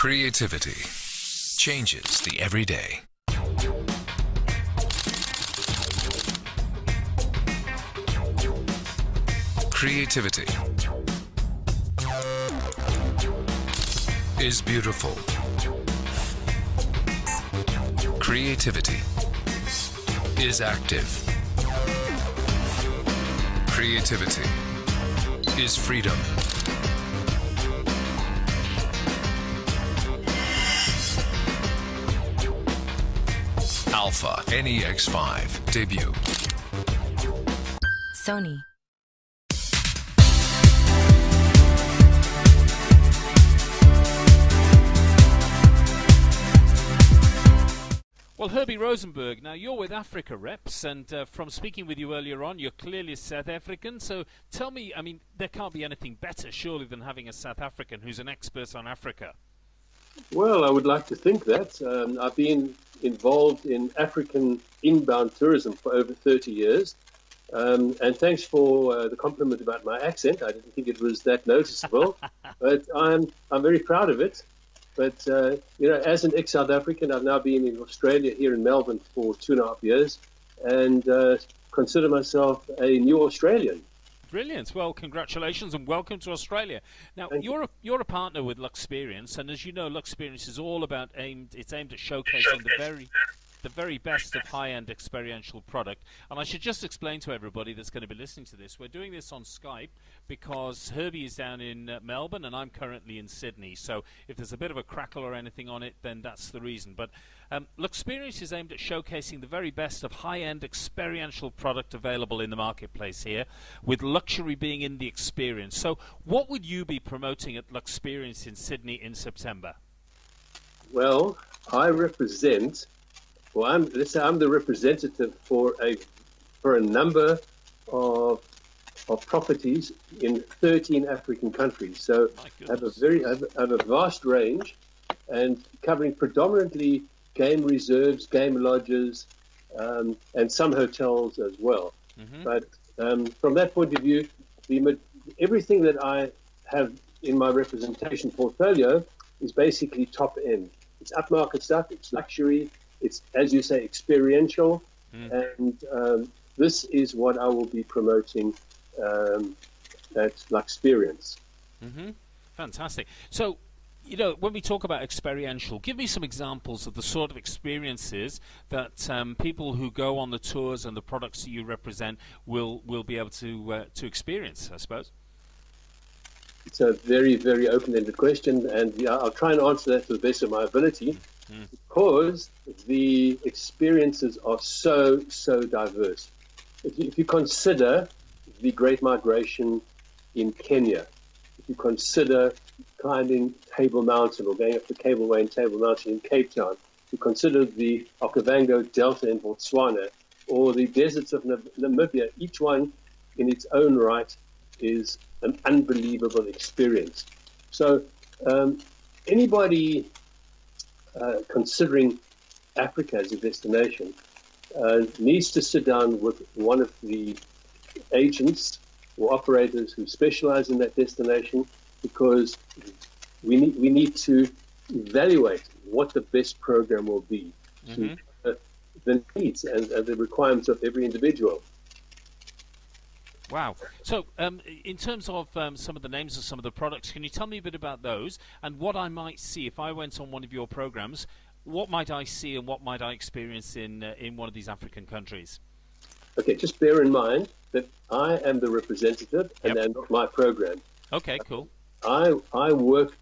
Creativity changes the everyday. Creativity is beautiful. Creativity is active. Creativity is freedom. Alpha NEX5 debut. Sony. Well, Herbie Rosenberg, now you're with Africa Reps, and from speaking with you earlier on, you're clearly South African. So tell me, I mean, there can't be anything better, surely, than having a South African who's an expert on Africa. Well, I would like to think that. I've been involved in African inbound tourism for over 30 years. And thanks for the compliment about my accent. I didn't think it was that noticeable, but I'm very proud of it. But, as an ex-South African, I've now been in Australia, here in Melbourne, for 2.5 years, and consider myself a new Australian. Brilliant. Well, congratulations and welcome to Australia. Now, you're a partner with Luxperience, and as you know, Luxperience is all about aimed at showcasing the very best of high-end experiential product. And I should just explain to everybody that's going to be listening to this, we're doing this on Skype because Herbie is down in Melbourne and I'm currently in Sydney. So if there's a bit of a crackle or anything on it, then that's the reason. But Luxperience is aimed at showcasing the very best of high-end experiential product available in the marketplace here, with luxury being in the experience. So what would you be promoting at Luxperience in Sydney in September? Well, let's say I'm the representative for a number of properties in 13 African countries. So I have a vast range, and covering predominantly game reserves, game lodges, and some hotels as well. Mm-hmm. But from that point of view, everything that I have in my representation portfolio is basically top end. It's upmarket stuff. It's luxury. It's, as you say, experiential, and this is what I will be promoting at Luxperience. Mm-hmm. Fantastic. So, when we talk about experiential, give me some examples of the sort of experiences that people who go on the tours and the products that you represent will be able to experience, I suppose. It's a very, very open-ended question, and I'll try and answer that to the best of my ability. Because the experiences are so diverse. If you consider the Great Migration in Kenya, if you consider climbing Table Mountain or going up the cableway in Table Mountain in Cape Town, if you consider the Okavango Delta in Botswana or the deserts of Namibia, each one in its own right is an unbelievable experience. So anybody considering Africa as a destination needs to sit down with one of the agents or operators who specialize in that destination, because we need to evaluate what the best program will be to the needs and the requirements of every individual. Wow. So in terms of some of the names of some of the products, can you tell me a bit about those and what I might see if I went on one of your programs? What might I see and what might I experience in one of these African countries? Okay, just bear in mind that I am the representative and they're not my program. Okay, cool. I work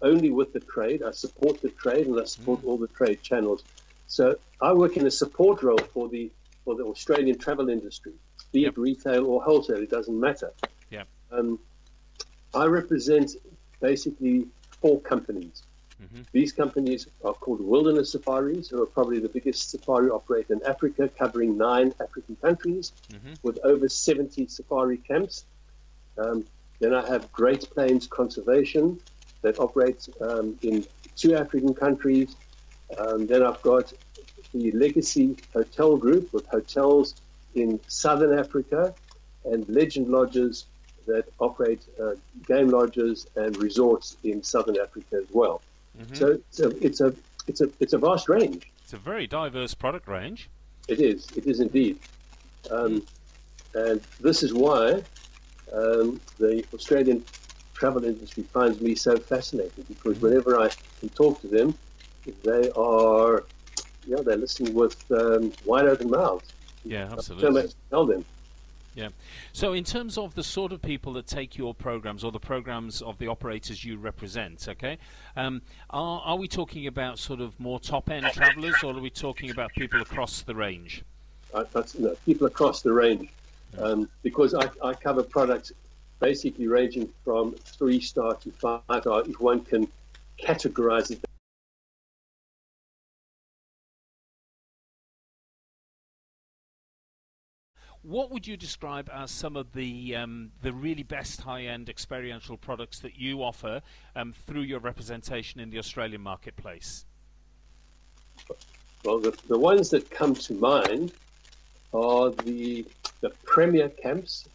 only with the trade. I support the trade and I support all the trade channels. So I work in a support role for the Australian travel industry. Be it retail or wholesale, it doesn't matter. Yeah. I represent basically 4 companies. Mm-hmm. These companies are called Wilderness Safaris, who are probably the biggest safari operator in Africa, covering 9 African countries with over 70 safari camps. Then I have Great Plains Conservation that operates in 2 African countries. Then I've got the Legacy Hotel Group with hotels in Southern Africa, and Legend Lodges that operate game lodges and resorts in Southern Africa as well. So it's a vast range. It's a very diverse product range. It is indeed. And this is why the Australian travel industry finds me so fascinating, because whenever I can talk to them, they're listening with wide open mouths. Yeah, absolutely. So much to tell them. Yeah. So in terms of the sort of people that take your programs, or the programs of the operators you represent, okay, are we talking about sort of more top-end travellers, or are we talking about people across the range? People across the range, because I cover products basically ranging from 3-star to 5-star, if one can categorize it. What would you describe as some of the really best high-end experiential products that you offer through your representation in the Australian marketplace? Well, the ones that come to mind are the premier camps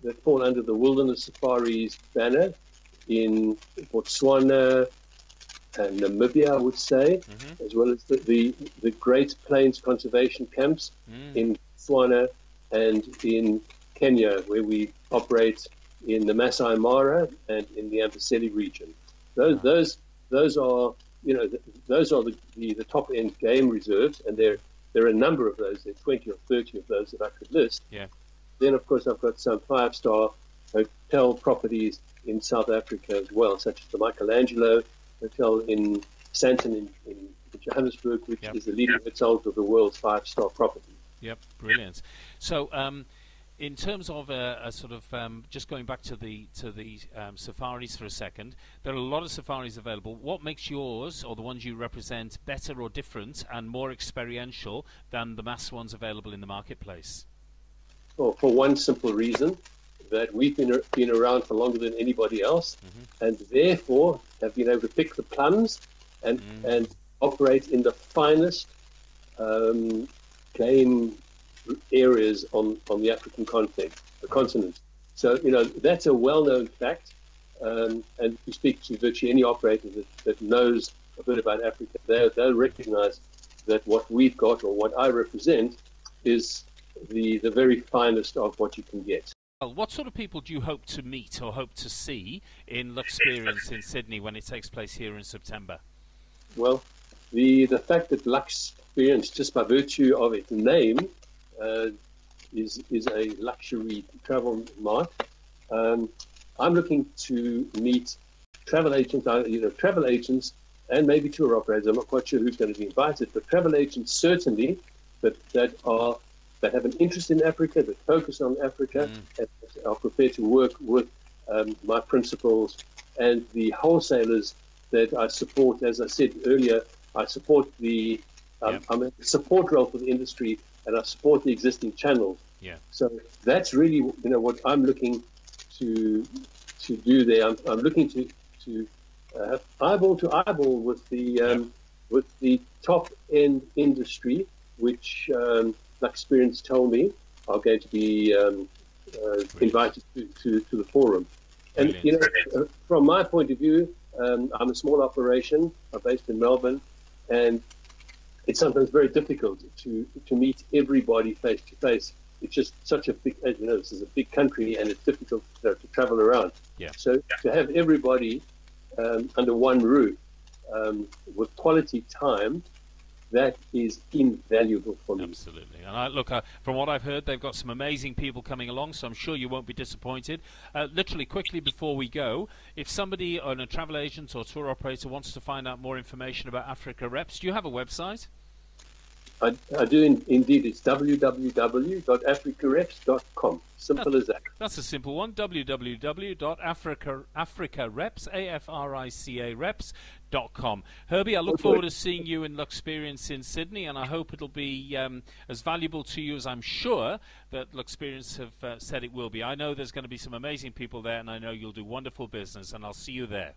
that fall under the Wilderness Safaris banner in Botswana and Namibia, I would say, as well as the Great Plains Conservation Camps in Botswana and in Kenya, where we operate in the Masai Mara and in the Amboseli region. Those are the top end game reserves, and there are a number of those. There are 20 or 30 of those that I could list. Yeah. Then, of course, I've got some 5-star hotel properties in South Africa as well, such as the Michelangelo Hotel in Sandton in Johannesburg, which is the leading hotel of the world's 5-star property. Yep, brilliant. So, in terms of a sort of just going back to the safaris for a second, there are a lot of safaris available. What makes yours, or the ones you represent, better or different and more experiential than the mass ones available in the marketplace? Well, for one simple reason, that we've been around for longer than anybody else, and therefore have been able to pick the plums and operate in the finest game areas on the African continent. So, that's a well-known fact, and if you speak to virtually any operator that knows a bit about Africa, they'll recognize that what we've got, or what I represent, is the very finest of what you can get. Well, what sort of people do you hope to meet or hope to see in Luxperience in Sydney when it takes place here in September? Well, the fact that Luxperience, just by virtue of its name, is a luxury travel mart. I'm looking to meet travel agents, and maybe tour operators. I'm not quite sure who's going to be invited, but travel agents certainly that have an interest in Africa, that focus on Africa, and are prepared to work with my principals and the wholesalers that I support. As I said earlier, I support I'm a support role for the industry, and I support the existing channels. Yeah. So that's really what I'm looking to do there. I'm looking to eyeball to eyeball with the top end industry, which Luxperience told me are going to be invited to the forum. And from my point of view, I'm a small operation. I'm based in Melbourne, and it's sometimes very difficult to meet everybody face to face. It's just such a big, this is a big country, and it's difficult to travel around. Yeah. So to have everybody under one roof with quality time, that is invaluable for me. Absolutely. And look, from what I've heard, they've got some amazing people coming along, so I'm sure you won't be disappointed. Literally, quickly before we go, if somebody on a travel agent or tour operator wants to find out more information about Africa Reps, do you have a website? I do indeed. It's www.africareps.com. Simple as that. That's a simple one. www.africareps.com. Herbie, I look forward to seeing you in Luxperience in Sydney, and I hope it'll be as valuable to you as I'm sure that Luxperience have said it will be. I know there's going to be some amazing people there, and I know you'll do wonderful business, and I'll see you there.